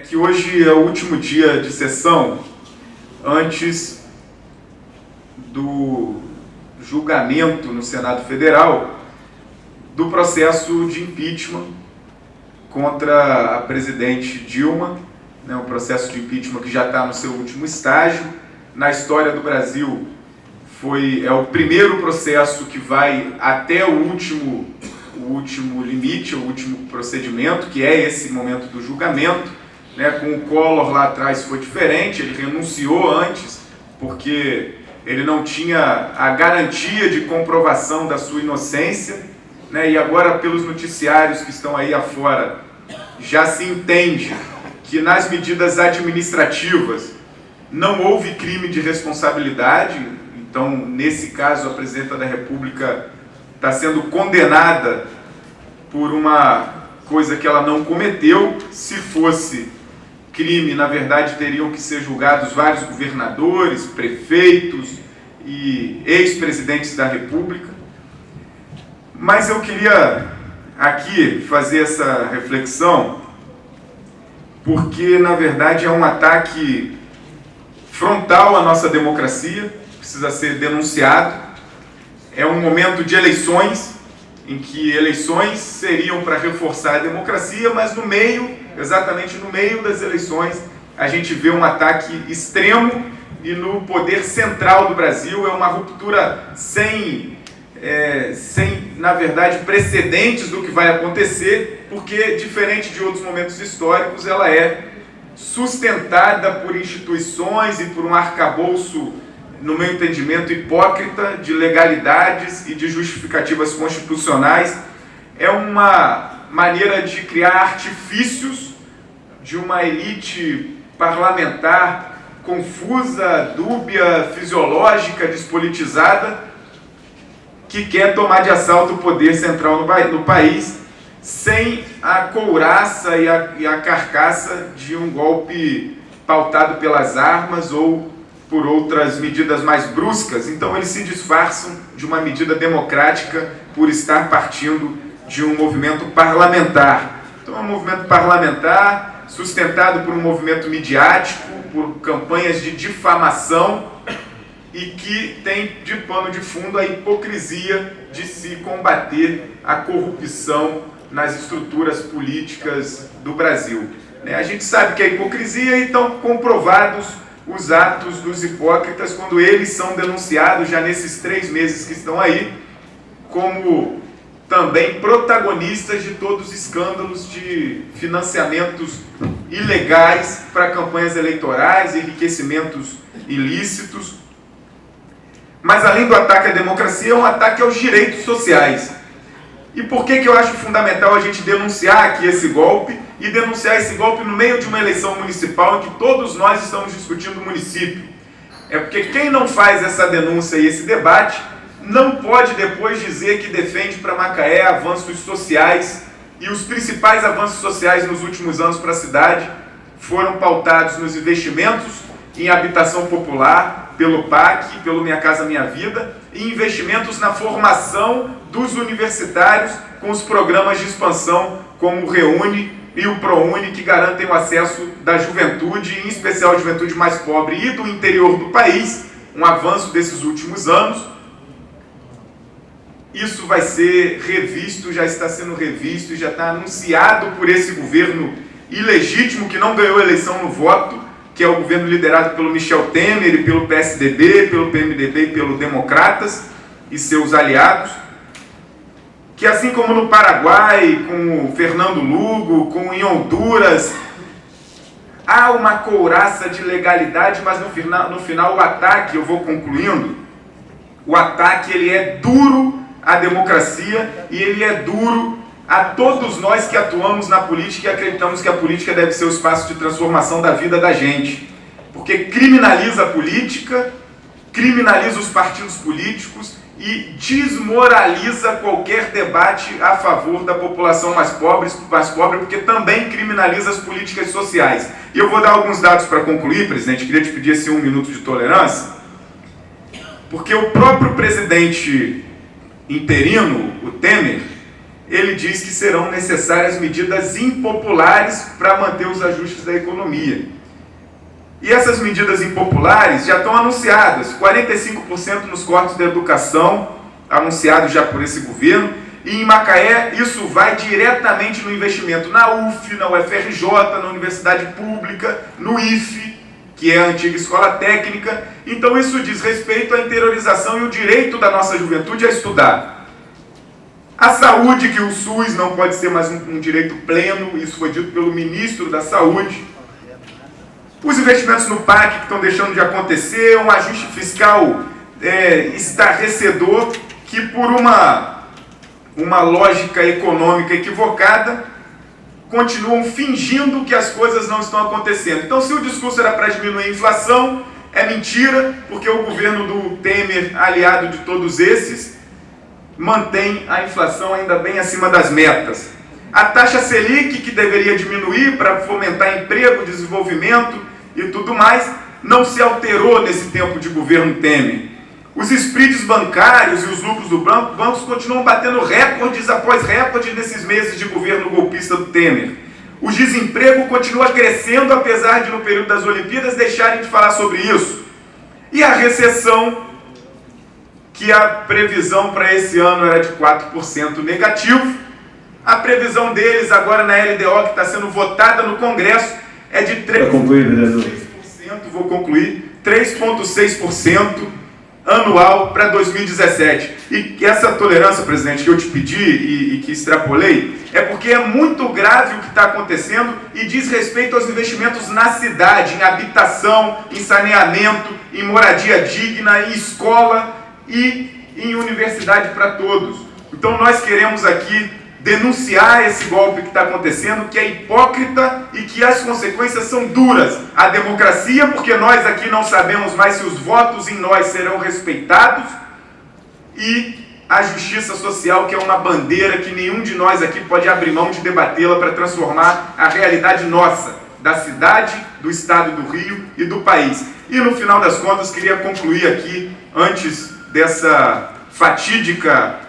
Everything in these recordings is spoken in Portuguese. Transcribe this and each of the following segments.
que hoje é o último dia de sessão antes do julgamento no Senado Federal do processo de impeachment contra a presidente Dilma, um processo de impeachment que já está no seu último estágio. Na história do Brasil, é o primeiro processo que vai até o último limite, o último procedimento, que é esse momento do julgamento. Com o Collor lá atrás foi diferente, ele renunciou antes, porque ele não tinha a garantia de comprovação da sua inocência, e agora, pelos noticiários que estão aí afora, já se entende que nas medidas administrativas não houve crime de responsabilidade. Então, nesse caso, a presidenta da República está sendo condenada por uma coisa que ela não cometeu. Se fosse crime, na verdade, teriam que ser julgados vários governadores, prefeitos e ex-presidentes da República. Mas eu queria aqui fazer essa reflexão porque, na verdade, é um ataque frontal à nossa democracia, precisa ser denunciado. É um momento de eleições, em que eleições seriam para reforçar a democracia, mas no meio, exatamente no meio das eleições, a gente vê um ataque extremo e no poder central do Brasil. É uma ruptura sem, na verdade, precedentes do que vai acontecer, porque, diferente de outros momentos históricos, ela é sustentada por instituições e por um arcabouço, no meu entendimento, hipócrita de legalidades e de justificativas constitucionais. É uma maneira de criar artifícios de uma elite parlamentar confusa, dúbia, fisiológica, despolitizada, que quer tomar de assalto o poder central no país, sem a couraça e a carcaça de um golpe pautado pelas armas ou por outras medidas mais bruscas. Então eles se disfarçam de uma medida democrática por estar partindo de um movimento parlamentar. Então é um movimento parlamentar sustentado por um movimento midiático, por campanhas de difamação e que tem de pano de fundo a hipocrisia de se combater a corrupção nas estruturas políticas do Brasil. A gente sabe que é hipocrisia e estão comprovados os atos dos hipócritas quando eles são denunciados já nesses 3 meses que estão aí, como também protagonistas de todos os escândalos de financiamentos ilegais para campanhas eleitorais, enriquecimentos ilícitos. Mas além do ataque à democracia, é um ataque aos direitos sociais. E por que eu acho fundamental a gente denunciar aqui esse golpe e denunciar esse golpe no meio de uma eleição municipal em que todos nós estamos discutindo o município? É porque quem não faz essa denúncia e esse debate não pode depois dizer que defende para Macaé avanços sociais, e os principais avanços sociais nos últimos anos para a cidade foram pautados nos investimentos em habitação popular, pelo PAC, pelo Minha Casa Minha Vida, e investimentos na formação dos universitários com os programas de expansão como o Reúne e o ProUni, que garantem o acesso da juventude, em especial a juventude mais pobre e do interior do país, um avanço desses últimos anos. Isso vai ser revisto, já está sendo revisto e já está anunciado por esse governo ilegítimo que não ganhou a eleição no voto, que é o governo liderado pelo Michel Temer e pelo PSDB, pelo PMDB e pelo Democratas e seus aliados, que assim como no Paraguai, com o Fernando Lugo, com em Honduras, há uma couraça de legalidade, mas no final o ataque, eu vou concluindo, o ataque ele é duro à democracia e ele é duro a todos nós que atuamos na política e acreditamos que a política deve ser o espaço de transformação da vida da gente. Porque criminaliza a política, criminaliza os partidos políticos e desmoraliza qualquer debate a favor da população mais pobre, porque também criminaliza as políticas sociais. E eu vou dar alguns dados para concluir, presidente. Queria te pedir esse 1 minuto de tolerância, porque o próprio presidente interino, o Temer, ele diz que serão necessárias medidas impopulares para manter os ajustes da economia. E essas medidas impopulares já estão anunciadas, 45% nos cortes da educação, anunciados já por esse governo, e em Macaé isso vai diretamente no investimento na UF, na UFRJ, na Universidade Pública, no IFE, que é a antiga escola técnica. Então isso diz respeito à interiorização e o direito da nossa juventude a estudar. A saúde, que o SUS não pode ser mais um direito pleno, isso foi dito pelo ministro da Saúde. Os investimentos no PAC que estão deixando de acontecer, um ajuste fiscal estarrecedor, que por uma lógica econômica equivocada, continuam fingindo que as coisas não estão acontecendo. Então, se o discurso era para diminuir a inflação, é mentira, porque o governo do Temer, aliado de todos esses, mantém a inflação ainda bem acima das metas. A taxa Selic, que deveria diminuir para fomentar emprego, desenvolvimento e tudo mais, não se alterou nesse tempo de governo Temer. Os spreads bancários e os lucros dos bancos continuam batendo recordes após recordes nesses meses de governo golpista do Temer. O desemprego continua crescendo, apesar de, no período das Olimpíadas, deixarem de falar sobre isso. E a recessão, que a previsão para esse ano era de 4% negativo, a previsão deles agora na LDO, que está sendo votada no Congresso, é de 3,6%, vou concluir, 3,6% anual para 2017. E essa tolerância, presidente, que eu te pedi e que extrapolei, é porque é muito grave o que está acontecendo e diz respeito aos investimentos na cidade, em habitação, em saneamento, em moradia digna, em escola e em universidade para todos. Então nós queremos aqui denunciar esse golpe que está acontecendo, que é hipócrita e que as consequências são duras. A democracia, porque nós aqui não sabemos mais se os votos em nós serão respeitados, e a justiça social, que é uma bandeira que nenhum de nós aqui pode abrir mão de debatê-la para transformar a realidade nossa, da cidade, do estado do Rio e do país. E no final das contas, queria concluir aqui, antes dessa fatídica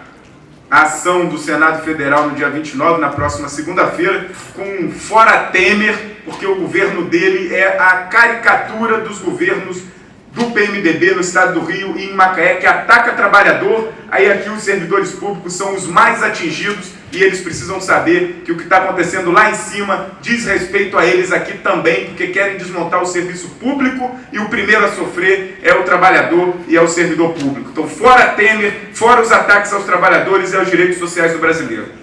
a ação do Senado Federal no dia 29, na próxima segunda-feira, com um fora Temer, porque o governo dele é a caricatura dos governos do PMDB no estado do Rio e em Macaé, que ataca trabalhador. Aí aqui os servidores públicos são os mais atingidos e eles precisam saber que o que está acontecendo lá em cima diz respeito a eles aqui também, porque querem desmontar o serviço público e o primeiro a sofrer é o trabalhador e é o servidor público. Então, fora Temer, fora os ataques aos trabalhadores e aos direitos sociais do brasileiro.